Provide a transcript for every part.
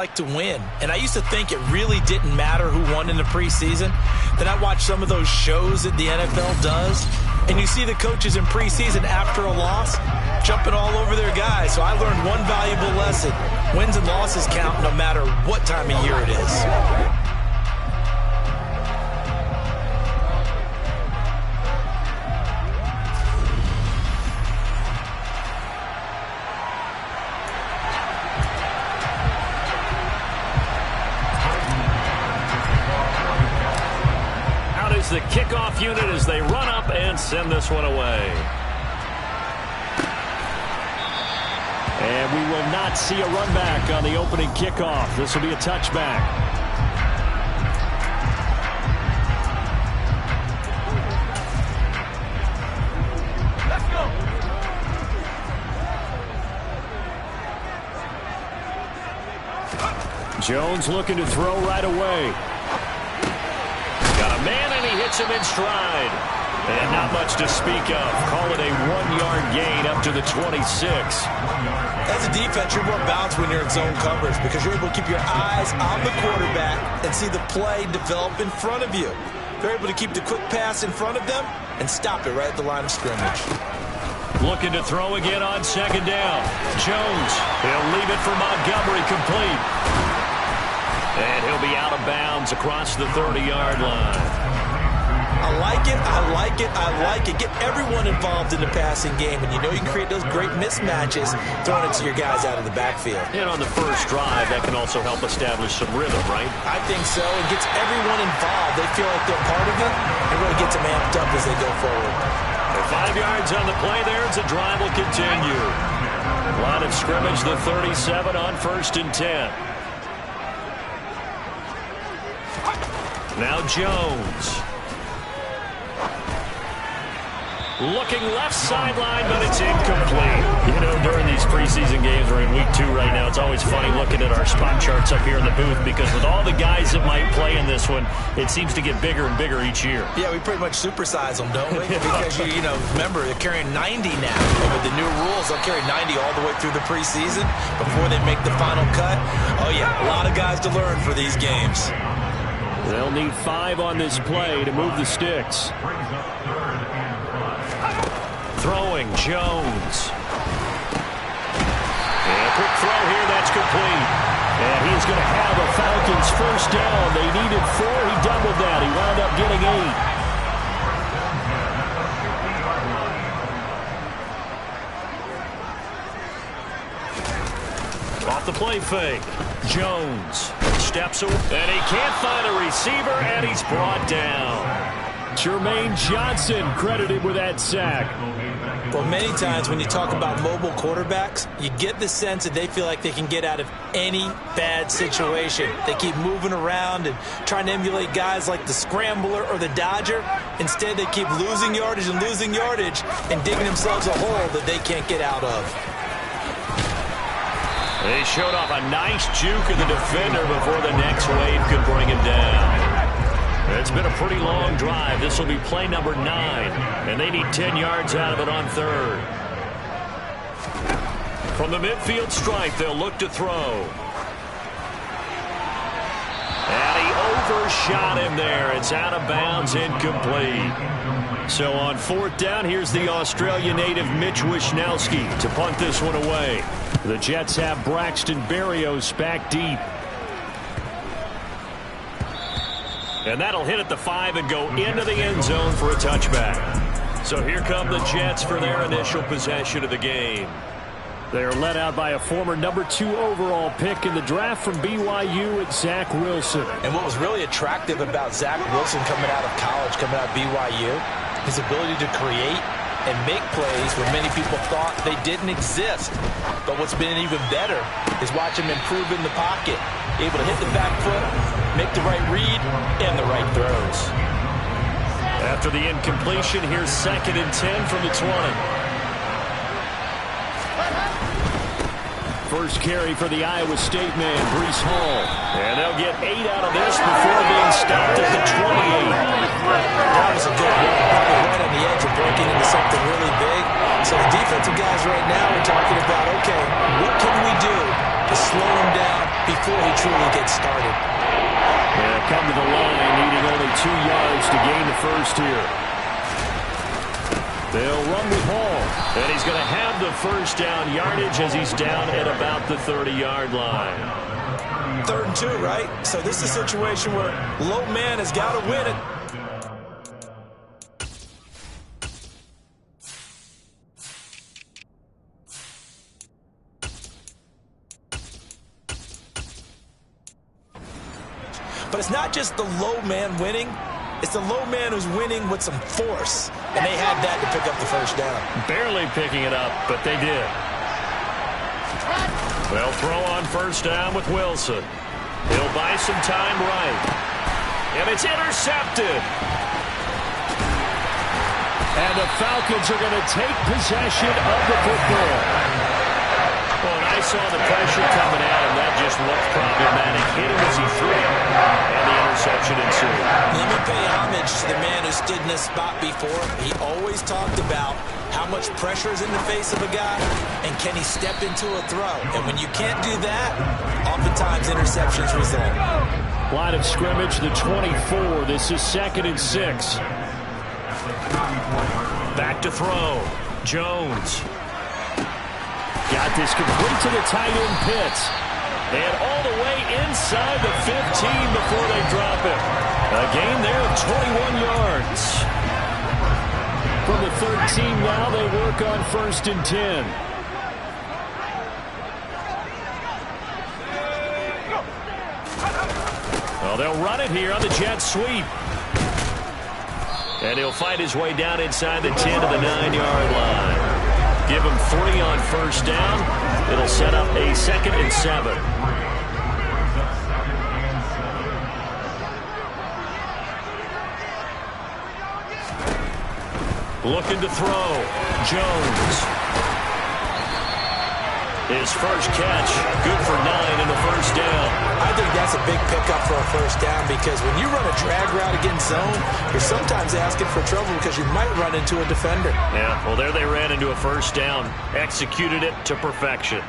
like to win. And I used to think it really didn't matter who won in the preseason. Then I watched some of those shows that the NFL does, and you see the coaches in preseason after a loss jumping all over their guys. So I learned one valuable lesson. Wins and losses count no matter what time of year it is. The kickoff unit as they run up and send this one away. And we will not see a run back on the opening kickoff. This will be a touchback. Let's go. Jones looking to throw right away. Man, and he hits him in stride. And not much to speak of. Call it a 1-yard gain up to the 26. As a defense, you're more balanced when you're in zone coverage because you're able to keep your eyes on the quarterback and see the play develop in front of you. They're able to keep the quick pass in front of them and stop it right at the line of scrimmage. Looking to throw again on second down. Jones, he'll leave it for Montgomery, complete. And he'll be out of bounds across the 30-yard line. I like it, I like it, I like it. Get everyone involved in the passing game, and you know you can create those great mismatches throwing it to your guys out of the backfield. And on the first drive, that can also help establish some rhythm, right? I think so. It gets everyone involved. They feel like they're part of it, and really gets them amped up as they go forward. 5 yards on the play there as the drive will continue. Line of scrimmage, the 37 on 1st and 10. Now Jones. Looking left sideline, but it's incomplete. You know, during these preseason games, we're in week 2 right now, it's always funny looking at our spot charts up here in the booth because with all the guys that might play in this one, it seems to get bigger and bigger each year. Yeah, we pretty much supersize them, don't we? Because, you know, remember, they're carrying 90 now. And with the new rules, they'll carry 90 all the way through the preseason before they make the final cut. Oh, yeah, a lot of guys to learn for these games. They'll need 5 on this play to move the sticks. Throwing, Jones. And a quick throw here, that's complete. And he's going to have a Falcons first down. They needed 4, he doubled that. He wound up getting 8. Off the play fake. Jones steps away, and he can't find a receiver, and he's brought down. Jermaine Johnson credited with that sack. Well, many times when you talk about mobile quarterbacks, you get the sense that they feel like they can get out of any bad situation. They keep moving around and trying to emulate guys like the Scrambler or the Dodger. Instead, they keep losing yardage and digging themselves a hole that they can't get out of. They showed off a nice juke of the defender before the next wave could bring him down. It's been a pretty long drive. This will be play number 9, and they need 10 yards out of it on 3rd. From the midfield stripe, they'll look to throw. And he overshot him there. It's out of bounds, incomplete. So on 4th down, here's the Australia native Mitch Wishnowsky to punt this one away. The Jets have Braxton Berrios back deep. And that'll hit at the 5 and go into the end zone for a touchback. So here come the Jets for their initial possession of the game. They are led out by a former number 2 overall pick in the draft from BYU at Zach Wilson. And what was really attractive about Zach Wilson coming out of college, coming out of BYU, his ability to create and make plays when many people thought they didn't exist. But what's been even better is watch him improve in the pocket, able to hit the back foot, make the right read, and the right throws. After the incompletion, here's 2nd and 10 from the 20. First carry for the Iowa State man, Breece Hall. And they'll get 8 out of this before being stopped at the 28. That was a good one. Probably right on the edge of breaking into something really big. So the defensive guys right now are talking about, okay, what can we do? to slow him down before he truly gets started. Yeah, come to the line, needing only 2 yards to gain the first here. They'll run with Hall, and he's going to have the first down yardage as he's down at about the 30-yard line. 3rd and 2, right? So this is a situation where low man has got to win it. But it's not just the low man winning. It's the low man who's winning with some force. And they had that to pick up the first down. Barely picking it up, but they did. They'll throw on first down with Wilson. He'll buy some time right. And it's intercepted. And the Falcons are going to take possession of the football. Well, and I saw the pressure coming at him. That just looked problematic. Hit him as he threw it. And the interception ensued. Let me pay homage to the man who stood in this spot before. He always talked about how much pressure is in the face of a guy and can he step into a throw. And when you can't do that, oftentimes interceptions result. Line of scrimmage, the 24. This is 2nd and 6. Back to throw. Jones. Got this complete to the tight end Pitts. And all the way inside the 15 before they drop it. A gain there of 21 yards. From the 13 now, they work on 1st and 10. Well, they'll run it here on the jet sweep. And he'll fight his way down inside the 10 to the 9-yard line. Give him 3 on first down. It'll set up a 2nd and 7. Looking to throw. Jones. His first catch, good for 9 in the first down. I think that's a big pickup for a first down because when you run a drag route against zone, you're sometimes asking for trouble because you might run into a defender. Yeah, well, there they ran into a first down. Executed it to perfection.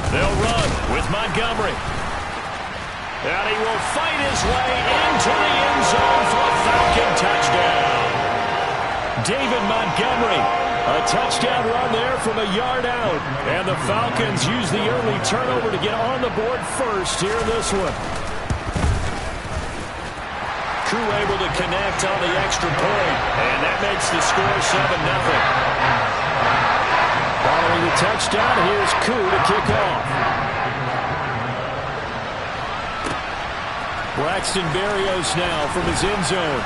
They'll run with Montgomery. And he will fight his way into the end zone for a Falcon touchdown. David Montgomery, a touchdown run there from a yard out. And the Falcons use the early turnover to get on the board first here in this one. Crew able to connect on the extra point. And that makes the score 7-0. Following the touchdown, here's Koo to kick off. Braxton Berrios now from his end zone.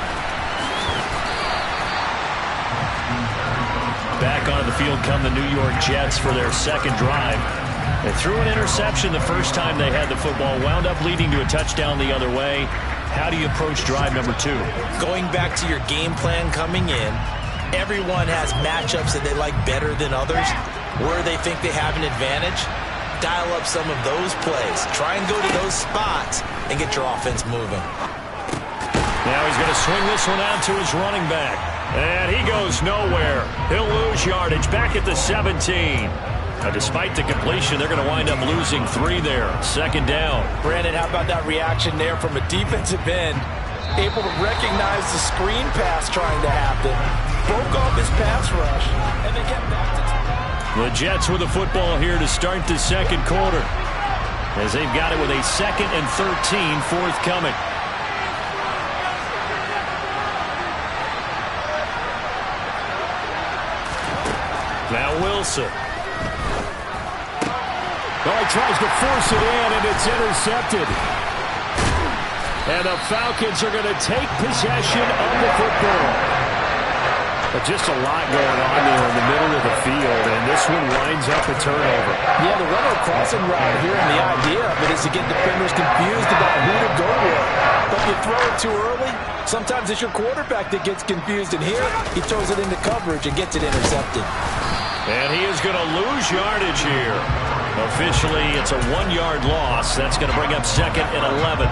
Back onto the field come the New York Jets for their second drive. They threw an interception the first time they had the football, wound up leading to a touchdown the other way. How do you approach drive number 2? Going back to your game plan coming in, everyone has matchups that they like better than others. Where they think they have an advantage, dial up some of those plays. Try and go to those spots and get your offense moving. Now he's going to swing this one out to his running back. And he goes nowhere. He'll lose yardage back at the 17. Now, despite the completion, they're going to wind up losing 3 there. Second down. Brandon, how about that reaction there from a defensive end? Able to recognize the screen pass trying to happen. Broke off his pass rush, and they get back to the Jets with the football here to start the second quarter, as they've got it with a 2nd and 13 forthcoming. Now Wilson. Oh, he tries to force it in, and it's intercepted. And the Falcons are going to take possession of the football. But just a lot going on there in the middle of the field, and this one winds up a turnover. Yeah, the runner crossing route here, and the idea of it is to get defenders confused about who to go with. But if you throw it too early, sometimes it's your quarterback that gets confused, and here he throws it into coverage and gets it intercepted. And he is going to lose yardage here. Officially, it's a 1-yard loss. That's going to bring up 2nd and 11.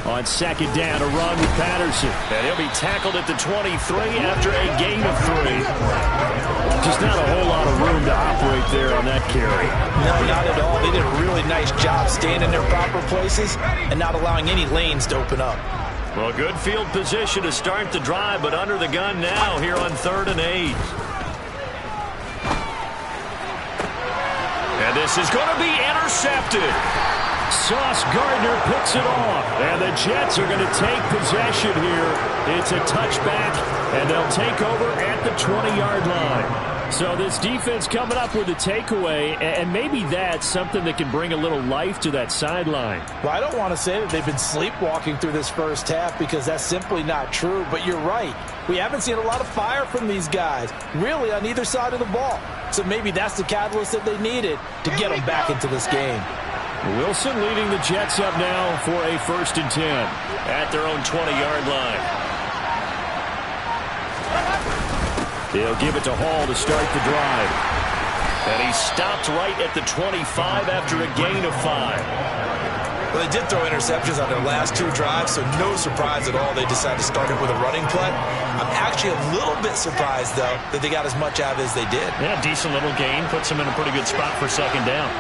On On second down, a run with Patterson. And he'll be tackled at the 23 after a gain of 3. Just not a whole lot of room to operate there on that carry. No, not at all. They did a really nice job staying in their proper places and not allowing any lanes to open up. Well, good field position to start the drive, but under the gun now here on 3rd and 8. And this is going to be intercepted. Sauce Gardner picks it off. And the Jets are going to take possession here. It's a touchback, and they'll take over at the 20-yard line. So this defense coming up with a takeaway, and maybe that's something that can bring a little life to that sideline. Well, I don't want to say that they've been sleepwalking through this first half because that's simply not true. But you're right. We haven't seen a lot of fire from these guys, really, on either side of the ball. So maybe that's the catalyst that they needed to get them back into this game. Wilson leading the Jets up now for a 1st and 10 at their own 20-yard line. They'll give it to Hall to start the drive. And he stopped right at the 25 after a gain of 5. Well, they did throw interceptions on their last 2 drives, so no surprise at all they decided to start it with a running play. I'm actually a little bit surprised, though, that they got as much out of it as they did. Yeah, decent little gain. Puts them in a pretty good spot for 2nd down.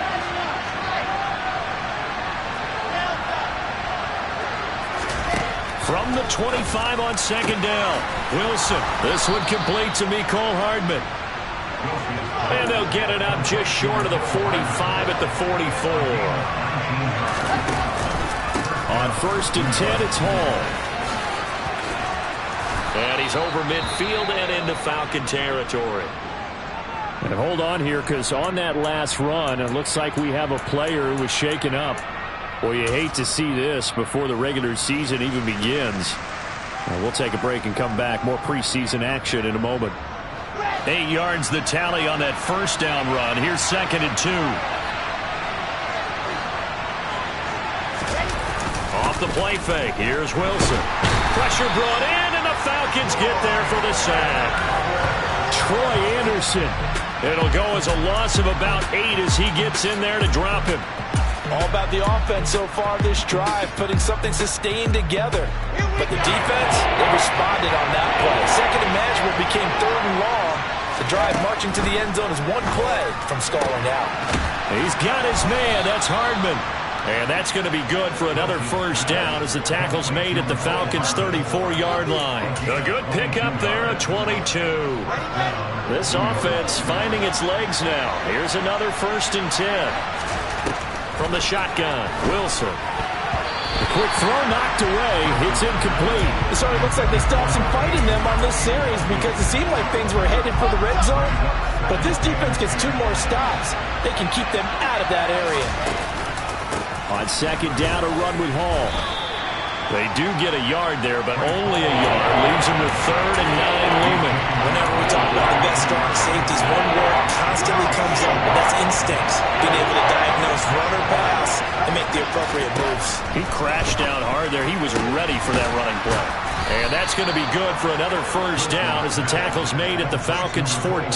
From the 25 on 2nd down, Wilson. This one complete to Mecole Hardman. And they'll get it up just short of the 45 at the 44. On 1st and 10, it's Hall. And he's over midfield and into Falcon territory. And hold on here, because on that last run, it looks like we have a player who was shaken up. Well, you hate to see this before the regular season even begins. We'll take a break and come back. More preseason action in a moment. 8 yards the tally on that 1st down run. Here's 2nd and 2. Off the play fake. Here's Wilson. Pressure brought in, and the Falcons get there for the sack. Troy Anderson. It'll go as a loss of about 8 as he gets in there to drop him. All about the offense so far this drive, putting something sustained together. But the defense, they responded on that play. 2nd and manageable became 3rd and long. The drive marching to the end zone is 1 play from stalling out. He's got his man. That's Hardman. And that's going to be good for another 1st down as the tackle's made at the Falcons' 34-yard line. A good pickup there at 22. This offense finding its legs now. Here's another 1st and 10. From the shotgun, Wilson. The quick throw knocked away. It's incomplete. It certainly looks like they still have some fight in them on this series because it seemed like things were headed for the red zone. But this defense gets 2 more stops. They can keep them out of that area. On 2nd down, a run with Hall. They do get a yard there, but only a yard. Leaves them with 3rd and 9 looming. Whenever we talk about the best strong safeties, one word constantly comes up, and that's instincts. Being able to diagnose run or pass and make the appropriate moves. He crashed down hard there. He was ready for that running play. And that's going to be good for another 1st down as the tackle's made at the Falcons' 14.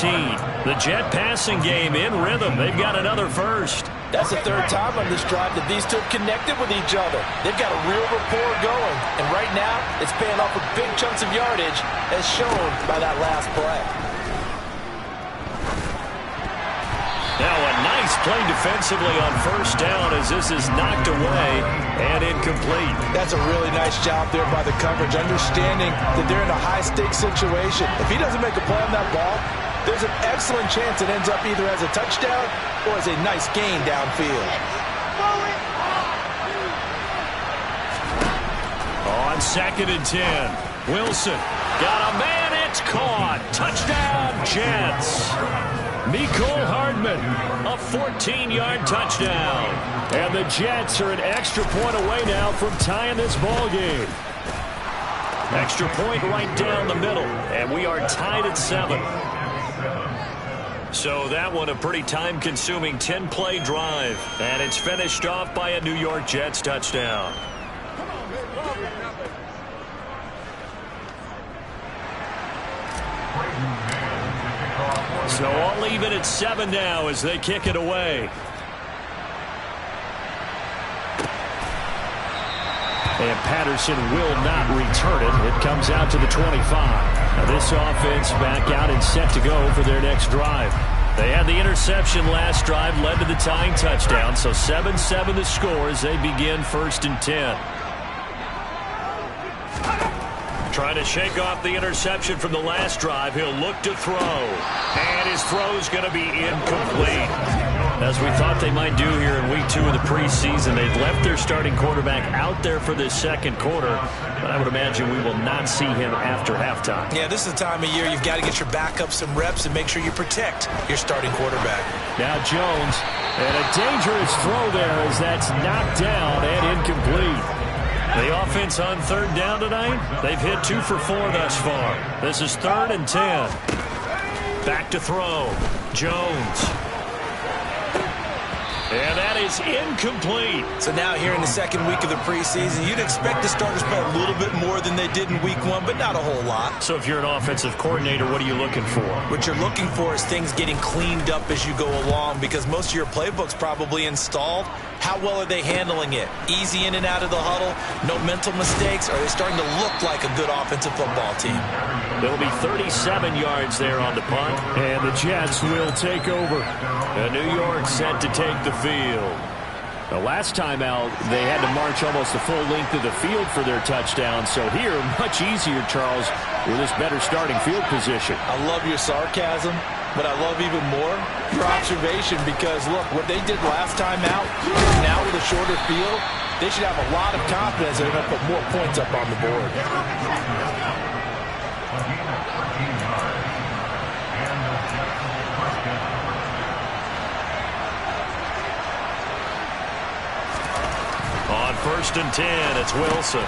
The Jet passing game in rhythm. They've got another 1st. That's the 3rd time on this drive that these 2 have connected with each other. They've got a real rapport going. And right now, it's paying off with big chunks of yardage, as shown by that last play. Now a nice play defensively on 1st down as this is knocked away and incomplete. That's a really nice job there by the coverage, understanding that they're in a high-stakes situation. If he doesn't make a play on that ball, there's an excellent chance it ends up either as a touchdown or as a nice gain downfield. On 2nd and 10, Wilson got a man, it's caught. Touchdown, Jets. Mecole Hardman, a 14-yard touchdown. And the Jets are an extra point away now from tying this ball game. Extra point right down the middle, and we are tied at 7. So that one a pretty time-consuming 10-play drive, and it's finished off by a New York Jets touchdown. So I'll leave it at 7 now as they kick it away. And Patterson will not return it. It comes out to the 25. Now this offense back out and set to go for their next drive. They had the interception last drive, led to the tying touchdown. So 7-7 the score as they begin 1st and 10. Trying to shake off the interception from the last drive. He'll look to throw. And his throw's going to be incomplete. As we thought they might do here in week 2 of the preseason, they've left their starting quarterback out there for this second quarter. But I would imagine we will not see him after halftime. Yeah, this is the time of year you've got to get your backup some reps and make sure you protect your starting quarterback. Now Jones, and a dangerous throw there as that's knocked down and incomplete. The offense on 3rd down tonight, they've hit 2 for 4 thus far. This is 3rd and 10. Back to throw. Jones. And that is incomplete. So now here in the second week of the preseason, you'd expect the starters to play a little bit more than they did in week 1, but not a whole lot. So if you're an offensive coordinator, what are you looking for? What you're looking for is things getting cleaned up as you go along, because most of your playbook's probably installed. How well are they handling it? Easy in and out of the huddle, no mental mistakes. Are they starting to look like a good offensive football team? There'll be 37 yards there on the punt, and the Jets will take over. And New York set to take the field. The last time out, they had to march almost the full length of the field for their touchdown. So here, much easier, Charles, with this better starting field position. I love your sarcasm, but I love even more your observation, because, look, what they did last time out, now with a shorter field, they should have a lot of confidence they're going to put more points up on the board. On 1st and 10, it's Wilson.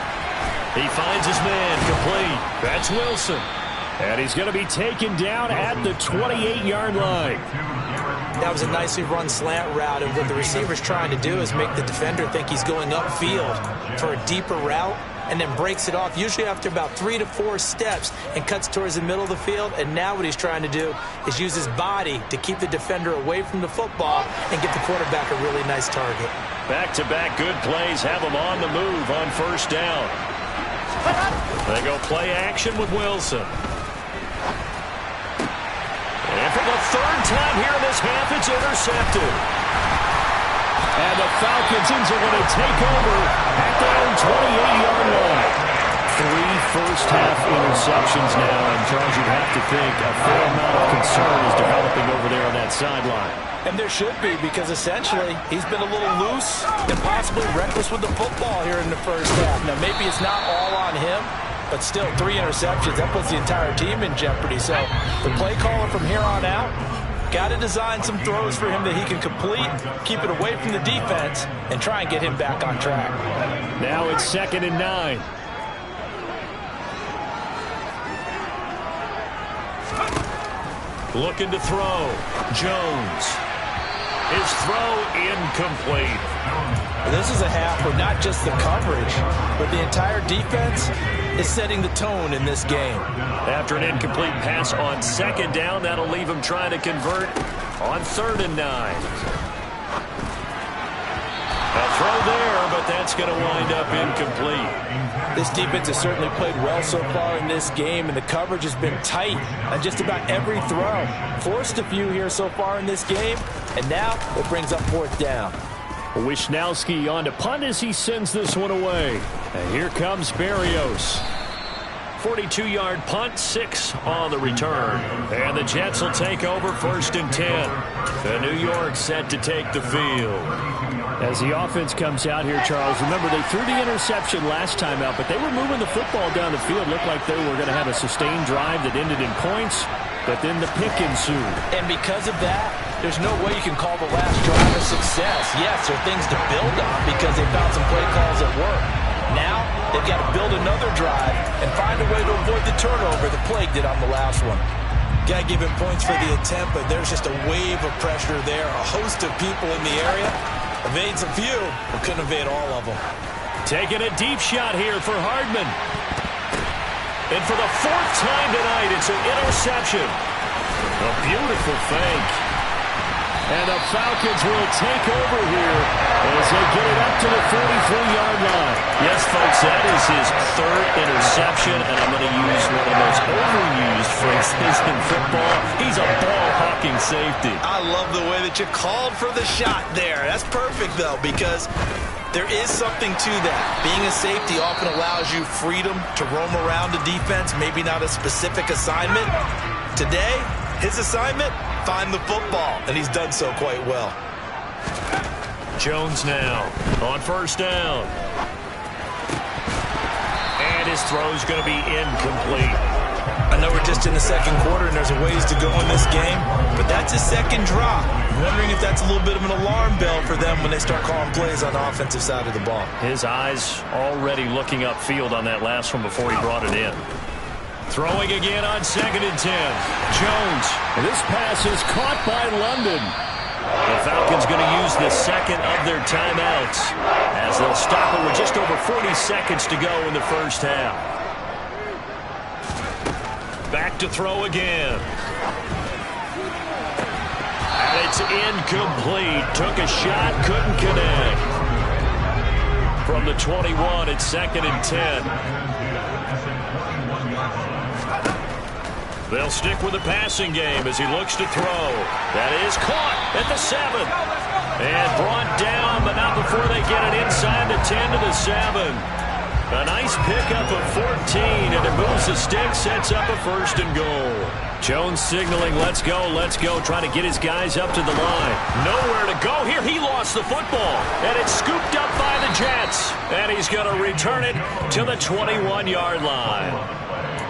He finds his man complete. That's Wilson. And he's going to be taken down at the 28-yard line. That was a nicely run slant route, and what the receiver's trying to do is make the defender think he's going upfield for a deeper route, and then breaks it off, usually after about 3 to 4 steps, and cuts towards the middle of the field. And now what he's trying to do is use his body to keep the defender away from the football and get the quarterback a really nice target. Back-to-back good plays have him on the move on 1st down. They go play action with Wilson. And for the 3rd time here in this half, it's intercepted. And the Falcons are going to take over at their own 28-yard line. 3 first-half interceptions now, and Charles, you'd have to think a fair amount of concern is developing over there on that sideline. And there should be, because essentially he's been a little loose and possibly reckless with the football here in the first half. Now, maybe it's not all on him, but still 3 interceptions. That puts the entire team in jeopardy. So the play caller from here on out, got to design some throws for him that he can complete, keep it away from the defense, and try and get him back on track. Now it's 2nd and 9. Looking to throw. Jones. His throw incomplete. This is a half where not just the coverage, but the entire defense is setting the tone in this game. After an incomplete pass on 2nd down, that'll leave him trying to convert on 3rd and 9. A throw there, but that's going to wind up incomplete. This defense has certainly played well so far in this game, and the coverage has been tight on just about every throw. Forced a few here so far in this game, and now it brings up 4th down. Wisnowski on to punt as he sends this one away. And here comes Berrios. 42-yard punt, 6 on the return. And the Jets will take over 1st and 10. The New York set to take the field. As the offense comes out here, Charles, remember they threw the interception last time out, but they were moving the football down the field. Looked like they were going to have a sustained drive that ended in points, but then the pick ensued. And because of that, there's no way you can call the last drive a success. Yes, there are things to build on because they found some play calls that work. Now, they've got to build another drive and find a way to avoid the turnover the Plague did on the last one. Got to give him points for the attempt, but there's just a wave of pressure there. A host of people in the area. Evades a few, but couldn't evade all of them. Taking a deep shot here for Hardman. And for the 4th time tonight, it's an interception. A beautiful fake. And the Falcons will take over here as they get it up to the 43-yard line. Yes, folks, that is his third interception, and I'm going to use one of the most overused phrases in football. He's a ball-hawking safety. I love the way that you called for the shot there. That's perfect, though, because there is something to that. Being a safety often allows you freedom to roam around the defense, maybe not a specific assignment. Today, his assignment, find the football, and he's done so quite well. Jones now on first down. And his throw's going to be incomplete. I know we're just in the second quarter and there's a ways to go in this game, but that's his second drop. I'm wondering if that's a little bit of an alarm bell for them when they start calling plays on the offensive side of the ball. His eyes already looking upfield on that last one before he brought it in. Throwing again on 2nd and 10. Jones. And this pass is caught by London. The Falcons going to use the second of their timeouts as they'll stop it with just over 40 seconds to go in the first half. Back to throw again. And it's incomplete. Took a shot, couldn't connect. From the 21, it's 2nd and 10. They'll stick with the passing game as he looks to throw. That is caught at the 7. And brought down, but not before they get it inside the 10 to the 7. A nice pickup of 14, and it moves the stick, sets up a 1st and goal. Jones signaling, let's go, trying to get his guys up to the line. Nowhere to go here. He lost the football, and it's scooped up by the Jets. And he's going to return it to the 21-yard line.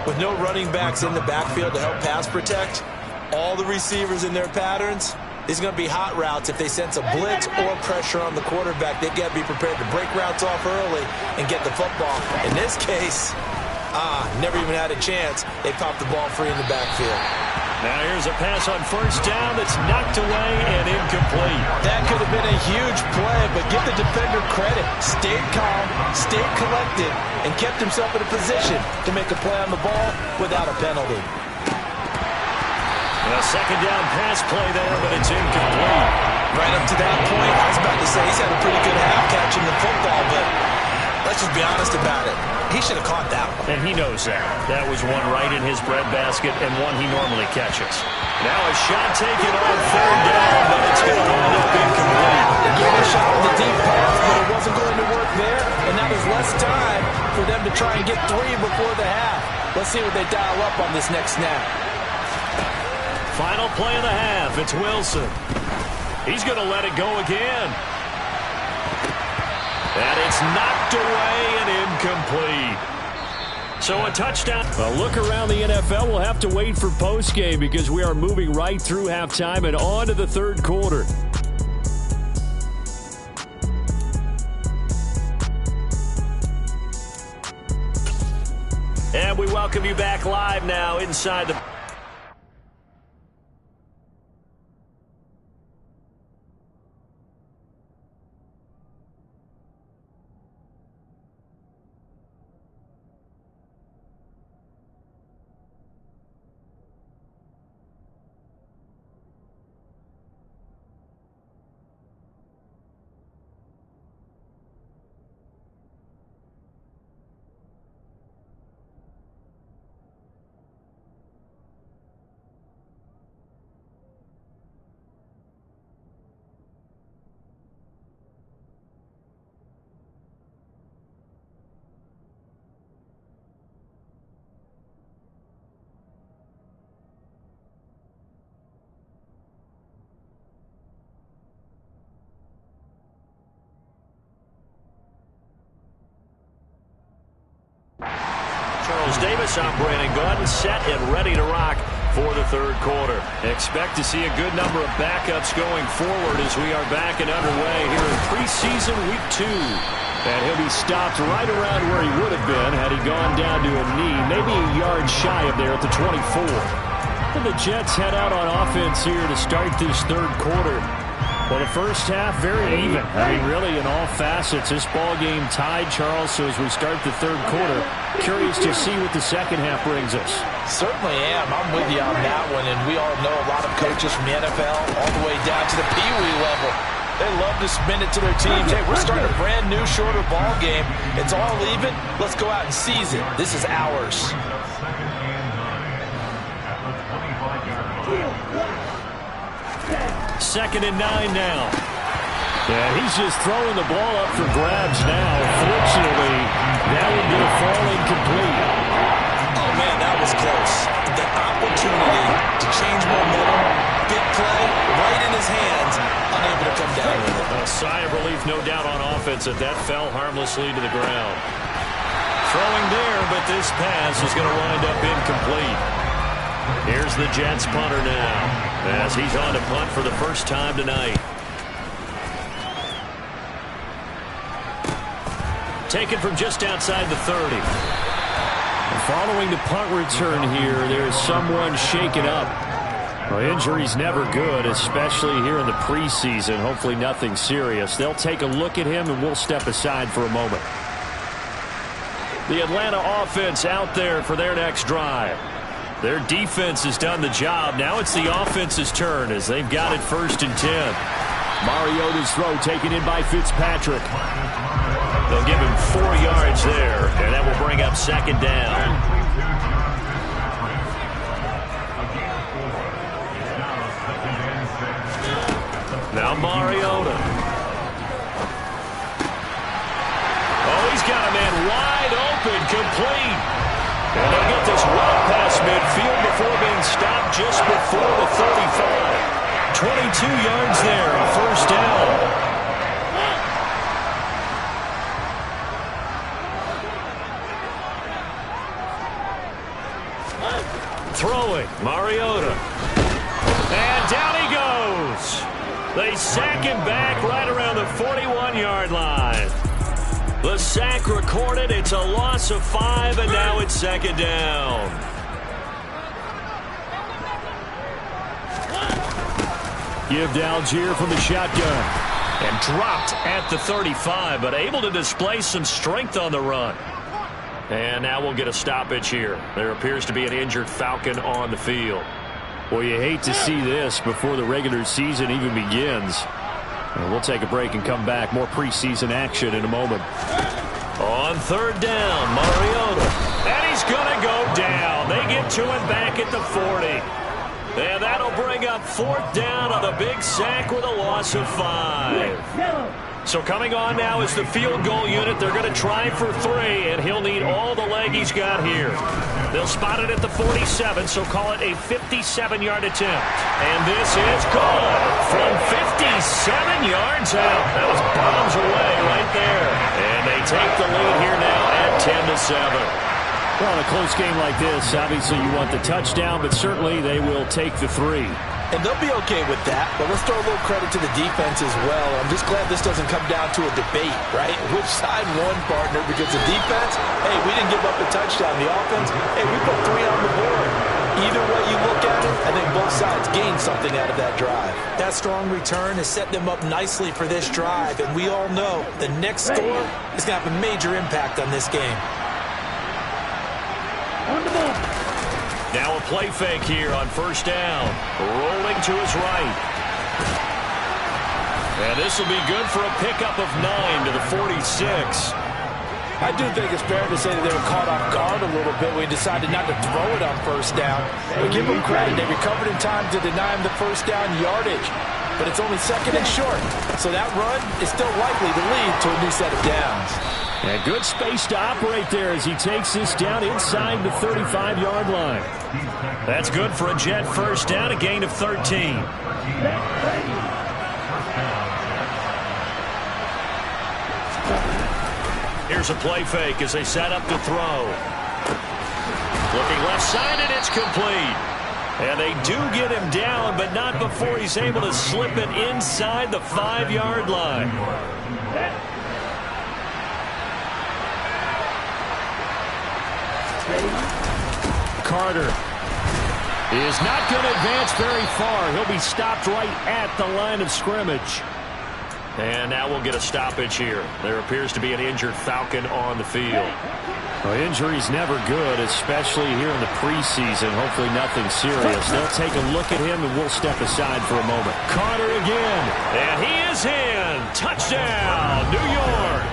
With no running backs in the backfield to help pass protect, all the receivers in their patterns, these are going to be hot routes. If they sense a blitz or pressure on the quarterback, they've got to be prepared to break routes off early and get the football. In this case, never even had a chance. They popped the ball free in the backfield. Now here's a pass on first down that's knocked away and incomplete. That could have been a huge play, but give the defender credit. Stayed calm, stayed collected, and kept himself in a position to make a play on the ball without a penalty. A second down pass play there, but it's incomplete. Right up to that point, I was about to say he's had a pretty good half catching the football, but let's just be honest about it. He should have caught that one. And he knows that. That was one right in his breadbasket and one he normally catches. Now a shot taken on 3rd down, but it's going to wind up incomplete. They gave a shot with the deep pass, but it wasn't going to work there, and now there's less time for them to try and get 3 before the half. Let's see what they dial up on this next snap. Final play of the half. It's Wilson. He's going to let it go again. And it's knocked away and incomplete. So a touchdown. A look around the NFL. We'll have to wait for postgame because we are moving right through halftime and on to the 3rd quarter. And we welcome you back live now inside the... Charles Davis on Brandon Gaudin, set and ready to rock for the 3rd quarter. Expect to see a good number of backups going forward as we are back and underway here in preseason week 2. And he'll be stopped right around where he would have been had he gone down to a knee, maybe a yard shy of there at the 24. And the Jets head out on offense here to start this 3rd quarter. Well, the first half, very even. I mean, really, in all facets, this ball game tied, Charles. So as we start the third quarter, curious to see what the second half brings us. Certainly am. I'm with you on that one. And we all know a lot of coaches from the NFL all the way down to the Pee Wee level. They love to spin it to their teams. Hey, we're starting a brand new, shorter ball game. It's all even. Let's go out and seize it. This is ours. Second and 9 now. Yeah, he's just throwing the ball up for grabs now. Fortunately, that one going to fall incomplete. Oh, man, that was close. The opportunity to change momentum, big play, right in his hands, unable to come down with it. A sigh of relief, no doubt, on offense that fell harmlessly to the ground. Throwing there, but this pass is going to wind up incomplete. Here's the Jets punter now, as he's on to punt for the first time tonight. Taken from just outside the 30. Following the punt return here, there's someone shaken up. Well, injury's never good, especially here in the preseason. Hopefully nothing serious. They'll take a look at him, and we'll step aside for a moment. The Atlanta offense out there for their next drive. Their defense has done the job. Now it's the offense's turn as they've got it 1st and 10. Mariota's throw taken in by Fitzpatrick. They'll give him 4 yards there, and that will bring up 2nd down. Now Mariota. Oh, he's got a man wide open, complete. And they'll get this well past midfield before being stopped just before the 35. 22 yards there, a 1st down. Throwing, Mariota. And down he goes. They sack him back right around the 41-yard line. The sack recorded. It's a loss of 5, and now it's 2nd down. Give to Algier from the shotgun. And dropped at the 35, but able to display some strength on the run. And now we'll get a stoppage here. There appears to be an injured Falcon on the field. Well, you hate to see this before the regular season even begins. We'll take a break and come back. More preseason action in a moment. On 3rd down, Mariota. And he's going to go down. They get to him back at the 40. And that'll bring up 4th down on the big sack with a loss of 5. So coming on now is the field goal unit. They're going to try for 3, and he'll need all the leg he's got here. They'll spot it at the 47, so call it a 57-yard attempt. And this is good from 57 yards out. That was bombs away right there. And they take the lead here now at 10-7. Well, in a close game like this, obviously you want the touchdown, but certainly they will take the 3. And they'll be okay with that, but let's throw a little credit to the defense as well. I'm just glad this doesn't come down to a debate, right? Which side won, partner? Because the defense, hey, we didn't give up a touchdown. The offense, hey, we put 3 on the board. Either way you look at it, I think both sides gained something out of that drive. That strong return has set them up nicely for this drive, and we all know the next score is going to have a major impact on this game. Now a play fake here on 1st down. Rolling to his right. And this will be good for a pickup of 9 to the 46. I do think it's fair to say that they were caught off guard a little bit. We decided not to throw it on 1st down. But give them credit. They recovered in time to deny him the 1st down yardage. But it's only 2nd and short. So that run is still likely to lead to a new set of downs. And good space to operate there as he takes this down inside the 35-yard line. That's good for a Jet 1st down, a gain of 13. Here's a play fake as they set up to throw. Looking left side, and it's complete. And they do get him down, but not before he's able to slip it inside the 5-yard line. Carter. He is not going to advance very far. He'll be stopped right at the line of scrimmage. And now we'll get a stoppage here. There appears to be an injured Falcon on the field. Well, injury's never good, especially here in the preseason. Hopefully nothing serious. They'll take a look at him, and we'll step aside for a moment. Carter again. And he is in. Touchdown, New York.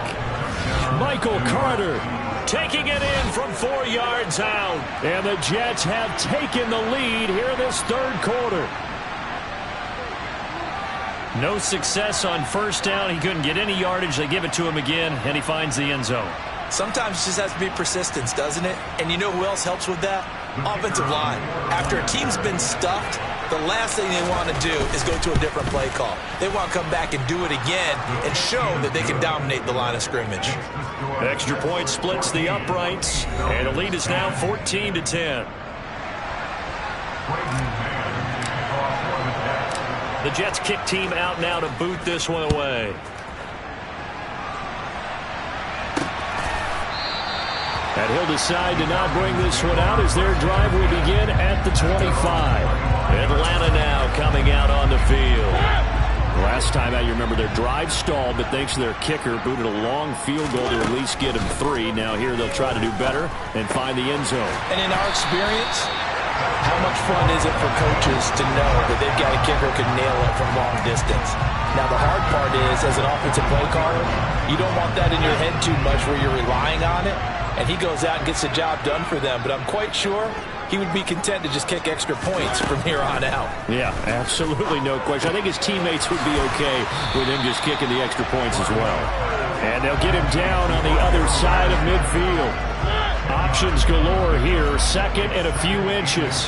Michael Carter taking it in from 4 yards out. And the Jets have taken the lead here this third quarter. No success on first down. He couldn't get any yardage. They give it to him again, and he finds the end zone. Sometimes it just has to be persistence, doesn't it? And you know who else helps with that? Offensive line. After a team's been stuffed, the last thing they want to do is go to a different play call. They want to come back and do it again and show that they can dominate the line of scrimmage. Extra point splits the uprights, and the lead is now 14-10. The Jets kick team out now to boot this one away. And he'll decide to not bring this one out as their drive will begin at the 25. Atlanta now coming out on the field. Last time out, you remember their drive stalled, but thanks to their kicker, booted a long field goal to at least get them 3. Now here they'll try to do better and find the end zone. And in our experience, how much fun is it for coaches to know that they've got a kicker who can nail it from long distance? Now the hard part is, as an offensive play caller, you don't want that in your head too much where you're relying on it. And he goes out and gets the job done for them. But I'm quite sure he would be content to just kick extra points from here on out. Yeah, absolutely no question. I think his teammates would be okay with him just kicking the extra points as well. And they'll get him down on the other side of midfield. Options galore here. Second and a few inches.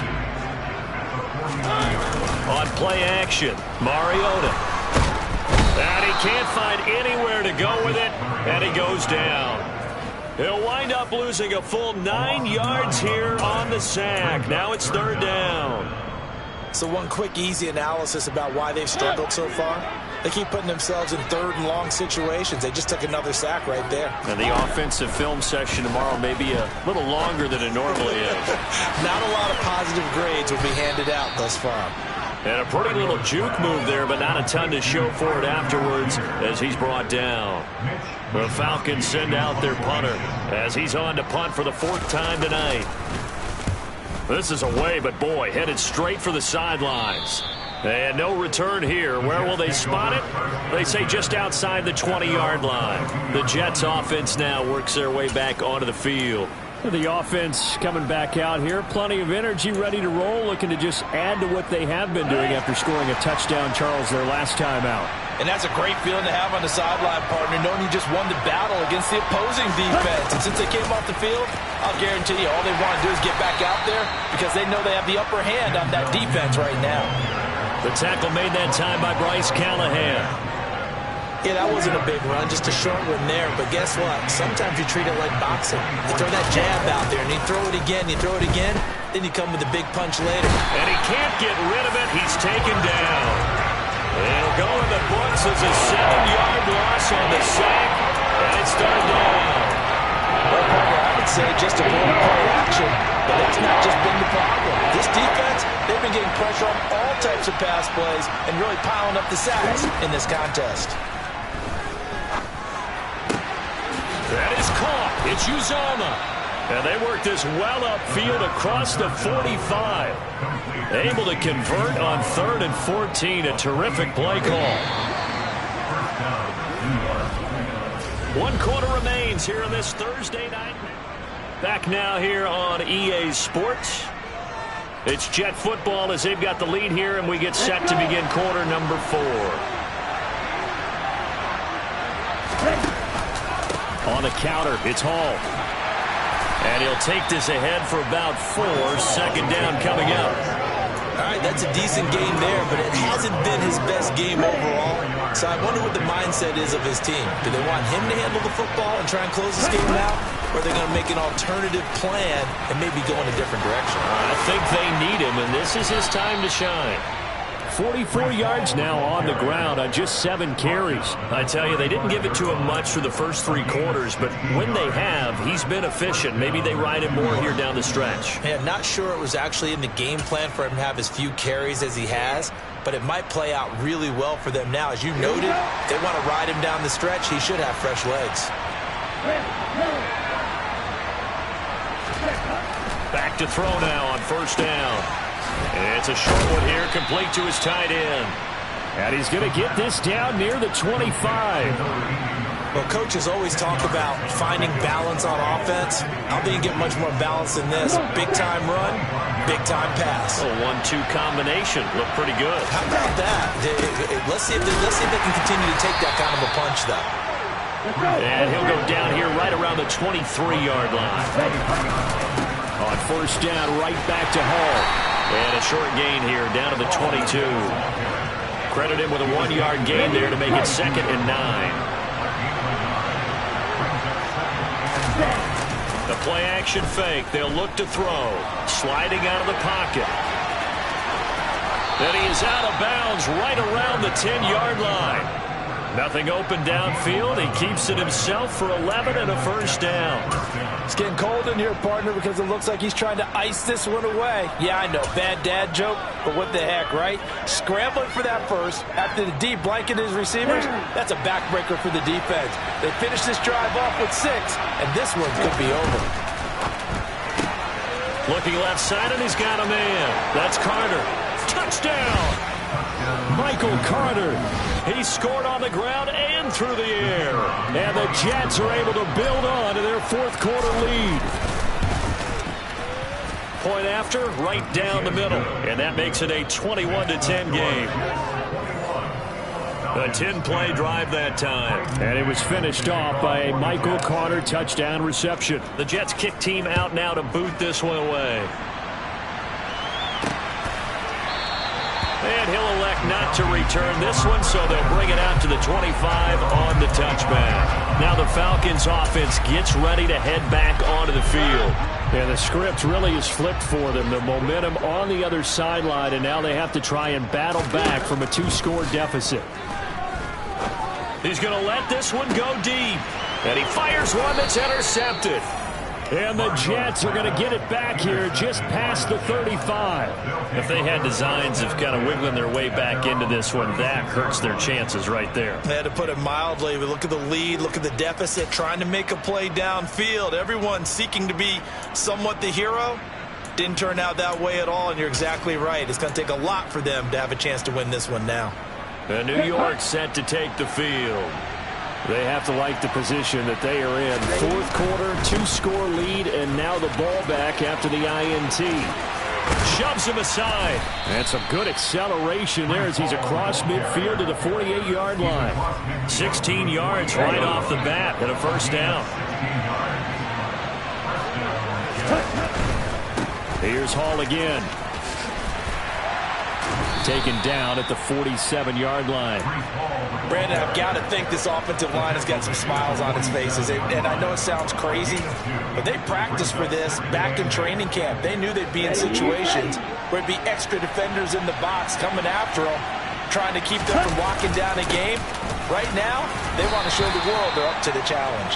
On play action, Mariota. And he can't find anywhere to go with it. And he goes down. He'll wind up losing a full 9 yards here on the sack. Now it's third down. So one quick, easy analysis about why they've struggled so far. They keep putting themselves in third and long situations. They just took another sack right there. And the offensive film session tomorrow may be a little longer than it normally is. Not a lot of positive grades will be handed out thus far. And a pretty little juke move there, but not a ton to show for it afterwards as he's brought down. The Falcons send out their punter as he's on to punt for the 4th time tonight. This is away, but boy, headed straight for the sidelines. And no return here. Where will they spot it? They say just outside the 20-yard line. The Jets offense now works their way back onto the field. The offense coming back out here. Plenty of energy, ready to roll, looking to just add to what they have been doing after scoring a touchdown, Charles, their last time out. And that's a great feeling to have on the sideline, partner, knowing you just won the battle against the opposing defense. And since they came off the field, I'll guarantee you all they want to do is get back out there because they know they have the upper hand on that defense right now. The tackle made that time by Bryce Callahan. Yeah, that wasn't a big run, just a short one there. But guess what? Sometimes you treat it like boxing. You throw that jab out there, and you throw it again, then you come with a big punch later. And he can't get rid of it. He's taken down. It'll go in the books as a 7-yard loss on the sack, and it's third down. Well, partner, I would say just a little play action, but that's not just been the problem. This defense, they've been getting pressure on all types of pass plays and really piling up the sacks in this contest. That is caught. It's Uzomah. And they work this well upfield across the 45. Able to convert on 3rd and 14. A terrific play call. 1 quarter remains here on this Thursday night. Back now here on EA Sports. It's Jet football as they've got the lead here, and we get set to begin quarter number 4. On the counter, it's Hall. And he'll take this ahead for about 4. Second down coming up. All right, that's a decent game there, but it hasn't been his best game overall. So I wonder what the mindset is of his team. Do they want him to handle the football and try and close this game out? Or are they going to make an alternative plan and maybe go in a different direction? I think they need him, and this is his time to shine. 44 yards now on the ground on just 7 carries. I tell you, they didn't give it to him much for the first 3 quarters, but when they have, he's been efficient. Maybe they ride him more here down the stretch. Yeah, not sure it was actually in the game plan for him to have as few carries as he has, but it might play out really well for them now. As you noted, they want to ride him down the stretch. He should have fresh legs. Back to throw now on first down. And it's a short one here, complete to his tight end. And he's going to get this down near the 25. Well, coaches always talk about finding balance on offense. I don't think you get much more balance than this. Big-time run, big-time pass. A 1-2 combination. Looked pretty good. How about that? Let's see if they can continue to take that kind of a punch, though. And he'll go down here right around the 23-yard line. On first down, right back to Hall. And a short gain here, down to the 22. Credit him with a 1-yard gain there to make it 2nd and 9. The play-action fake. They'll look to throw. Sliding out of the pocket. Then he is out of bounds right around the 10-yard line. Nothing open downfield. He keeps it himself for 11 and a first down. It's getting cold in here, partner, because it looks like he's trying to ice this one away. Yeah, I know, bad dad joke, but what the heck, right? Scrambling for that first after the deep blanket his receivers, that's a backbreaker for the defense. They finish this drive off with 6, and this one could be over. Looking left side, and he's got a man. That's Carter. Touchdown! Michael Carter. He scored on the ground and through the air. And the Jets are able to build on to their 4th quarter lead. Point after, right down the middle. And that makes it a 21-10 game. A 10-play drive that time. And it was finished off by a Michael Carter touchdown reception. The Jets kick team out now to boot this one away. And he'll elect not to return this one, so they'll bring it out to the 25 on the touchback. Now the Falcons offense gets ready to head back onto the field. And the script really is flipped for them. The momentum on the other sideline, and now they have to try and battle back from a 2-score deficit. He's going to let this one go deep. And he fires one that's intercepted. And the Jets are going to get it back here just past the 35. If they had designs of kind of wiggling their way back into this one, that hurts their chances right there. They had to put it mildly. We look at the lead, look at the deficit, trying to make a play downfield. Everyone seeking to be somewhat the hero. Didn't turn out that way at all, and you're exactly right. It's going to take a lot for them to have a chance to win this one now. And New York set to take the field. They have to like the position that they are in. 4th quarter, 2-score lead, and now the ball back after the INT. Shoves him aside. And some good acceleration there as he's across midfield to the 48-yard line. 16 yards right off the bat and a first down. Here's Hall again. Taken down at the 47-yard line. Brandon, I've got to think this offensive line has got some smiles on its faces. And I know it sounds crazy, but they practiced for this back in training camp. They knew they'd be in situations where it'd be extra defenders in the box coming after them, trying to keep them from locking down a game. Right now, they want to show the world they're up to the challenge.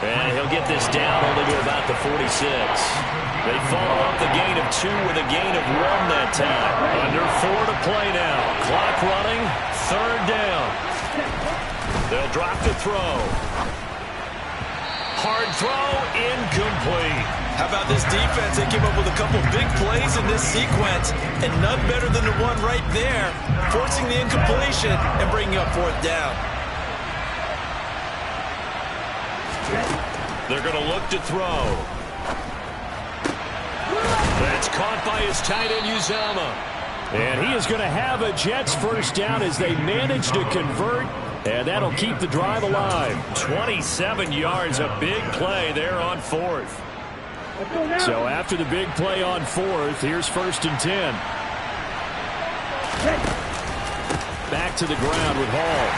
And he'll get this down only to about the 46. They follow up the gain of 2 with a gain of 1 that time. Under 4 to play now. Clock running. 3rd down. They'll drop the throw. Hard throw. Incomplete. How about this defense? They came up with a couple big plays in this sequence, and none better than the one right there, forcing the incompletion and bringing up 4th down. They're going to look to throw. That's caught by his tight end, Uzomah. And he is going to have a Jets first down as they manage to convert. And that'll keep the drive alive. 27 yards, a big play there on 4th. So after the big play on 4th, here's 1st and 10. Back to the ground with Hall.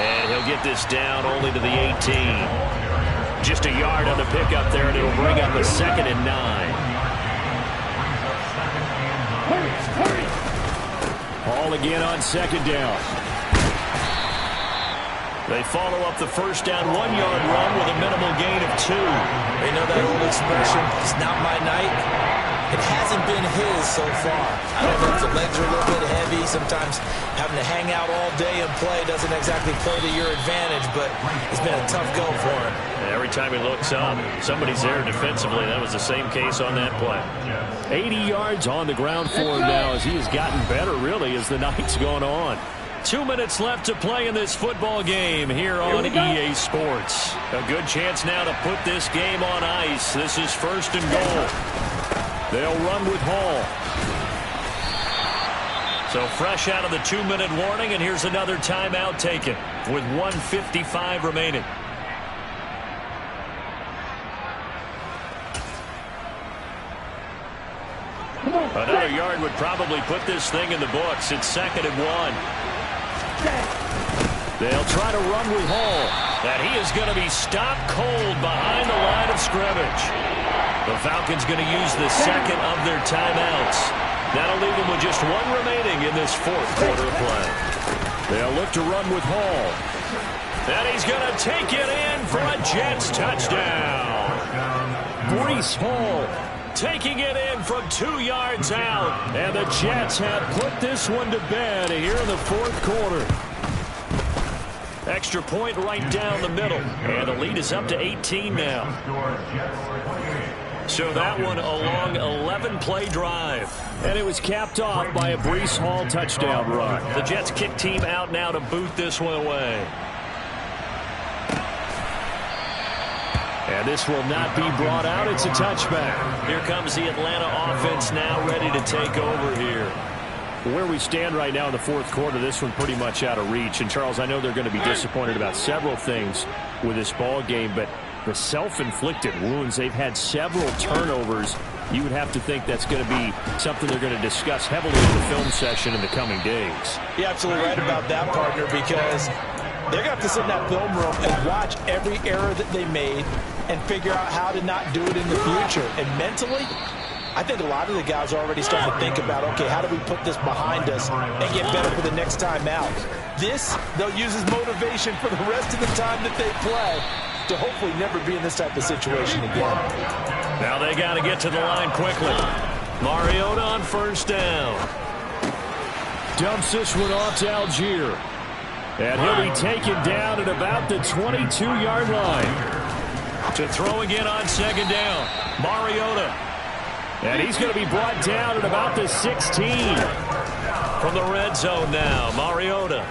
And he'll get this down only to the 18. Just a yard on the pickup there, and it'll bring up a 2nd and 9. Hall ball again on second down. They follow up the first down 1-yard run with a minimal gain of 2. They know that old expression, it's not my night. It hasn't been his so far. I don't know if the legs are a little bit heavy. Sometimes having to hang out all day and play doesn't exactly play to your advantage, but it's been a tough go for him. Every time he looks up, somebody's there defensively. That was the same case on that play. 80 yards on the ground for him now as he has gotten better, really, as the night's gone on. 2 minutes left to play in this football game here on EA Sports. A good chance now to put this game on ice. This is first and goal. They'll run with Hall. So fresh out of the 2-minute warning, and here's another timeout taken with 1:55 remaining. Another yard would probably put this thing in the books. It's 2nd and 1. They'll try to run with Hall. And he is going to be stopped cold behind the line of scrimmage. The Falcons going to use the second of their timeouts. That'll leave them with just 1 remaining in this 4th quarter of play. They'll look to run with Hall. And he's going to take it in for a Jets touchdown. Breece Hall taking it in from 2 yards out. And the Jets have put this one to bed here in the 4th quarter. Extra point right down the middle. And the lead is up to 18 now. So that one a long 11-play drive. And it was capped off by a Breece Hall touchdown run. The Jets kick team out now to boot this one away. And this will not be brought out. It's a touchback. Here comes the Atlanta offense now ready to take over here. Where we stand right now in the 4th quarter, this one pretty much out of reach. And, Charles, I know they're going to be disappointed about several things with this ball game, but the self-inflicted wounds, they've had several turnovers. You would have to think that's going to be something they're going to discuss heavily in the film session in the coming days. You're absolutely right about that, partner, because they're going to have to sit in that film room and watch every error that they made and figure out how to not do it in the future. And mentally, I think a lot of the guys are already starting to think about, okay, how do we put this behind us and get better for the next time out? This, they'll use as motivation for the rest of the time that they play to hopefully never be in this type of situation again. Now they got to get to the line quickly. Mariota on first down. Dumps this one off to Algier. And he'll be taken down at about the 22-yard line. To throw again on second down. Mariota. And he's going to be brought down at about the 16. From the red zone now, Mariota.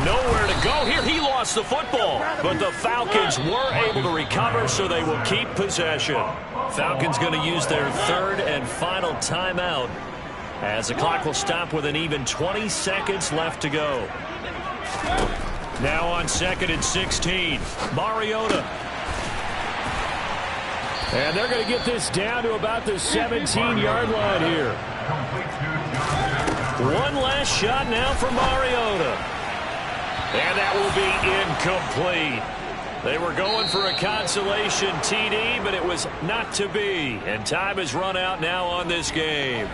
Nowhere to go here. He lost the football. But the Falcons were able to recover, so they will keep possession. Falcons going to use their 3rd and final timeout as the clock will stop with an even 20 seconds left to go. Now on 2nd and 16, Mariota. And they're going to get this down to about the 17-yard line here. One last shot now from Mariota. And that will be incomplete. They were going for a consolation TD, but it was not to be. And time has run out now on this game.